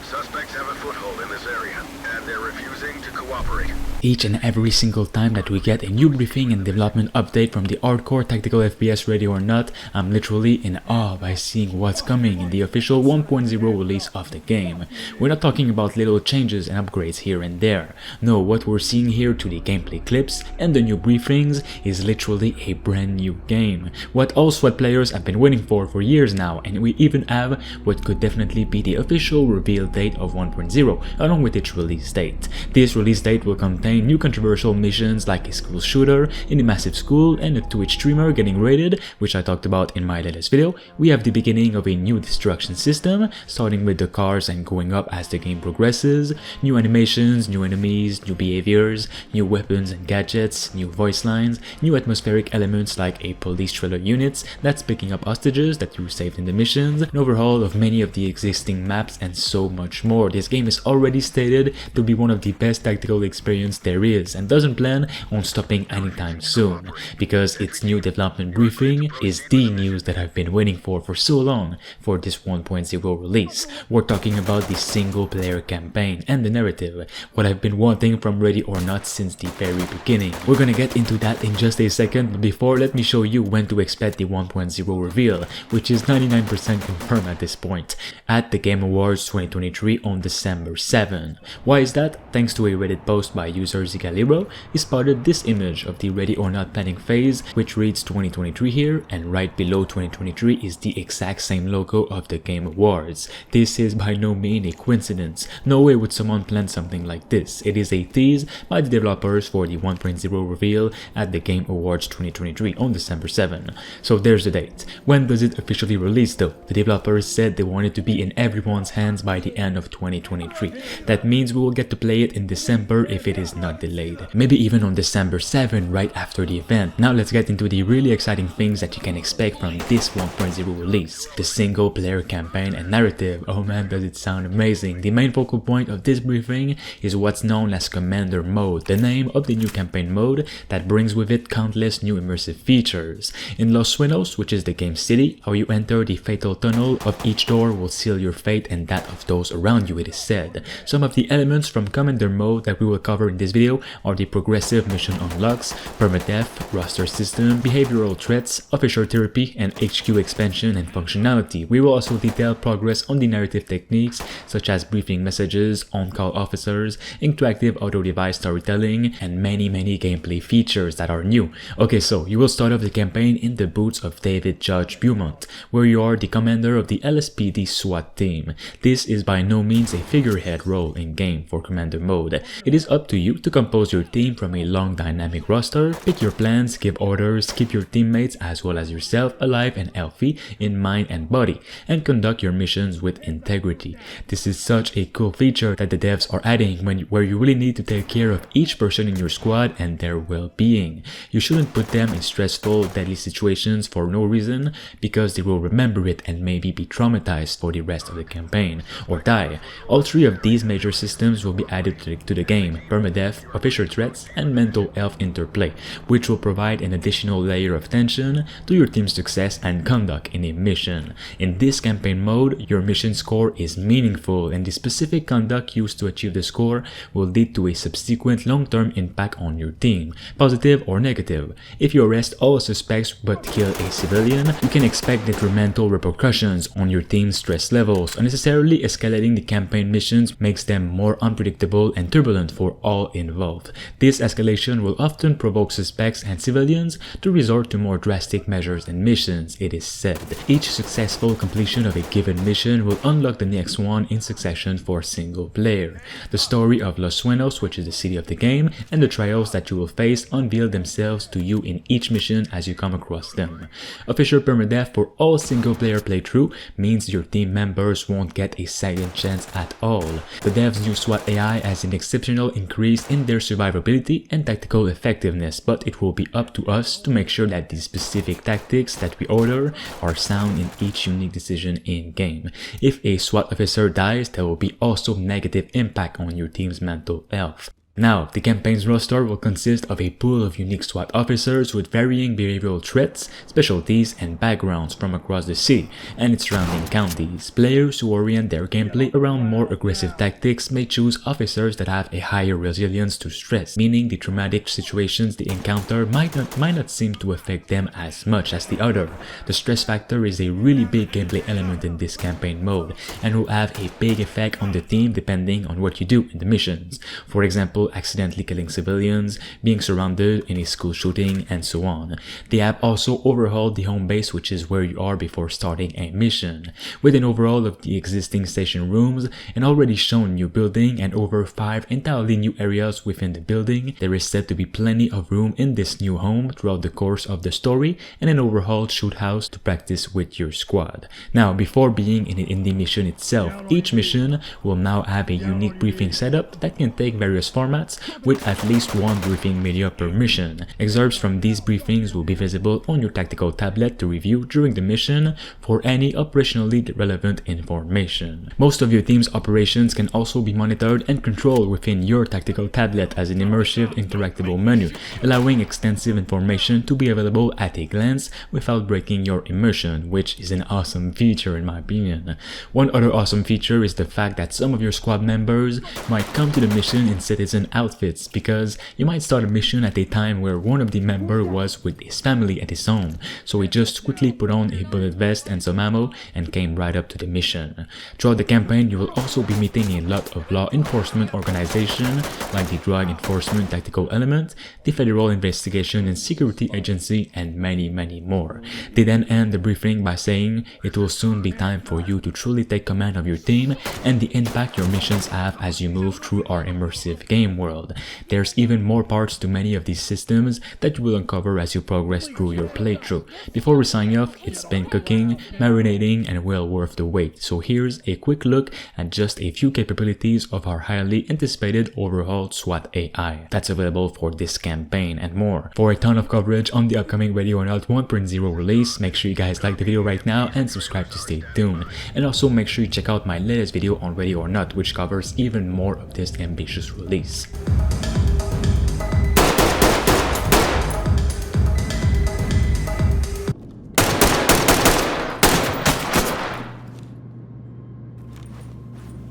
Suspects have a foothold in this area, and they're refusing to cooperate. Each and every single time that we get a new briefing and development update from the hardcore tactical FPS Ready or Not, I'm literally in awe by seeing what's coming in the official 1.0 release of the game. We're not talking about little changes and upgrades here and there. No, what we're seeing here to the gameplay clips and the new briefings is literally a brand new game. What all SWAT players have been waiting for years now, and we even have what could definitely be the official reveal date of 1.0 along with its release date. This release date will contain new controversial missions like a school shooter in a massive school and a Twitch streamer getting raided, which I talked about in my latest video. We have the beginning of a new destruction system, starting with the cars and going up as the game progresses, new animations, new enemies, new behaviors, new weapons and gadgets, new voice lines, new atmospheric elements like a police trailer units that's picking up hostages that you saved in the missions, an overhaul of many of the existing maps, and so much more. This game is already stated to be one of the best tactical experience there is and doesn't plan on stopping anytime soon, because its new development briefing is the news that I've been waiting for so long for this 1.0 release. We're talking about the single player campaign and the narrative, what I've been wanting from Ready or Not since the very beginning. We're gonna get into that in just a second, but before, let me show you when to expect the 1.0 reveal, which is 99% confirmed at this point, at the Game Awards 2023 on December 7. Why is that? Thanks to a Reddit post by user Zigalibro, he spotted this image of the Ready or Not planning phase, which reads 2023 here, and right below 2023 is the exact same logo of the Game Awards. This is by no means a coincidence. No way would someone plan something like this. It is a tease by the developers for the 1.0 reveal at the Game Awards 2023 on December 7. So there's the date. When does it officially release though? The developers said they want it to be in everyone's hands by the end of 2023. That means we will get to play it in December if it is not delayed. Maybe even on December 7 right after the event. Now let's get into the really exciting things that you can expect from this 1.0 release. The single player campaign and narrative. Oh man, does it sound amazing. The main focal point of this briefing is what's known as Commander Mode, the name of the new campaign mode that brings with it countless new immersive features. In Los Sueños, which is the game city, how you enter the fatal tunnel of each door will seal your fate and that of those around you, it is said. Some of the elements from Commander Mode that we will cover in this video are the progressive mission unlocks, permadeath, roster system, behavioral threats, officer therapy, and HQ expansion and functionality. We will also detail progress on the narrative techniques such as briefing messages, on-call officers, interactive auto-device storytelling, and many gameplay features that are new. Okay, so you will start off the campaign in the boots of David Judge Beaumont, where you are the commander of the LSPD SWAT team. This is by no means a figurehead role in game for Commander Mode. It is up to you to compose your team from a long dynamic roster, pick your plans, give orders, keep your teammates as well as yourself alive and healthy in mind and body, and conduct your missions with integrity. This is such a cool feature that the devs are adding where you really need to take care of each person in your squad and their well-being. You shouldn't put them in stressful, deadly situations for no reason, because they will remember it and maybe be traumatized for the rest of the campaign, or die. All three of these major systems will be added to the game: permadeath, officer threats, and mental health interplay, which will provide an additional layer of tension to your team's success and conduct in a mission. In this campaign mode, your mission score is meaningful, and the specific conduct used to achieve the score will lead to a subsequent long-term impact on your team, positive or negative. If you arrest all suspects but kill a civilian, you can expect detrimental repercussions on your team's stress levels. Unnecessarily escalating the campaign missions makes them more unpredictable and turbulent for all involved. This escalation will often provoke suspects and civilians to resort to more drastic measures and missions, it is said. Each successful completion of a given mission will unlock the next one in succession for single player. The story of Los Sueños, which is the city of the game, and the trials that you will face unveil themselves to you in each mission as you come across them. Official permadeath for all single player playthrough means your team members won't get a second chance at all. The devs' new SWAT AI has an exceptional increase in their survivability and tactical effectiveness, but it will be up to us to make sure that the specific tactics that we order are sound in each unique decision in game. If a SWAT officer dies, there will be also negative impact on your team's mental health. Now, the campaign's roster will consist of a pool of unique SWAT officers with varying behavioral traits, specialties, and backgrounds from across the city and its surrounding counties. Players who orient their gameplay around more aggressive tactics may choose officers that have a higher resilience to stress, meaning the traumatic situations they encounter might not seem to affect them as much as the other. The stress factor is a really big gameplay element in this campaign mode and will have a big effect on the team depending on what you do in the missions. For example, accidentally killing civilians, being surrounded in a school shooting, and so on. They have also overhauled the home base, which is where you are before starting a mission, with an overhaul of the existing station rooms, an already shown new building, and over 5 entirely new areas within the building. There is said to be plenty of room in this new home throughout the course of the story, and an overhauled shoot house to practice with your squad. Now, before being in the mission itself, each mission will now have a unique briefing setup that can take various formats, with at least one briefing media per mission. Excerpts from these briefings will be visible on your tactical tablet to review during the mission for any operationally relevant information. Most of your team's operations can also be monitored and controlled within your tactical tablet as an immersive interactable menu, allowing extensive information to be available at a glance without breaking your immersion, which is an awesome feature in my opinion. One other awesome feature is the fact that some of your squad members might come to the mission in citizen outfits, because you might start a mission at a time where one of the members was with his family at his home, so he just quickly put on a bullet vest and some ammo and came right up to the mission. Throughout the campaign, you will also be meeting a lot of law enforcement organizations like the Drug Enforcement Tactical Element, the Federal Investigation and Security Agency, and many more. They then end the briefing by saying it will soon be time for you to truly take command of your team and the impact your missions have as you move through our immersive game world. There's even more parts to many of these systems that you will uncover as you progress through your playthrough. Before we sign off, it's been cooking, marinating, and well worth the wait. So here's a quick look at just a few capabilities of our highly anticipated overhauled SWAT AI that's available for this campaign and more. For a ton of coverage on the upcoming Radio or Not 1.0 release, make sure you guys like the video right now and subscribe to stay tuned. And also make sure you check out my latest video on Radio or Not, which covers even more of this ambitious release.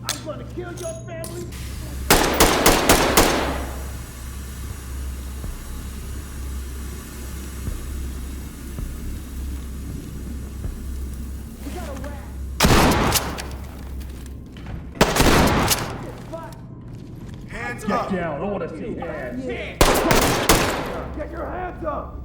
I'm gonna kill your family. We got a rat. Hands Get up! down. I wanna see hands. Get your hands up.